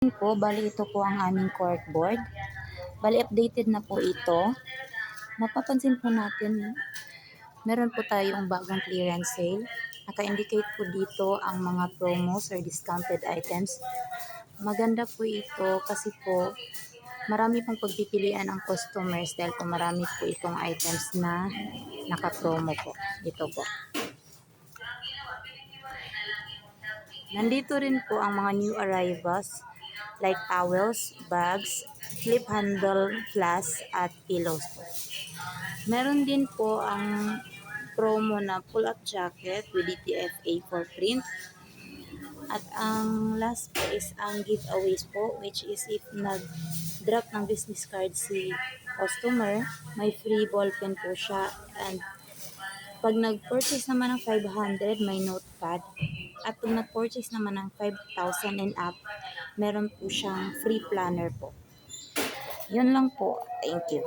Po, bali ito po ang aming corkboard. Bali updated na po ito. Mapapansin po natin, meron po tayong bagong clearance sale. Naka-indicate po dito ang mga promos or discounted items. Maganda po ito kasi po marami pong pagpipilian ang customers dahil po marami po itong items na naka-promo po. Ito po. Nandito rin po ang mga new arrivals like towels, bags, flip handle flask at pillows po. Meron din po ang promo na pull-up jacket with DTFA for print. At ang last po is ang giveaways po, which is if nag-drop ng business card si customer, may free ballpen po siya. And pag nag-purchase naman ng 500, may notepad. At pag nag-purchase naman ng 5,000 and up, meron po siyang free planner po. Yun lang po. Thank you.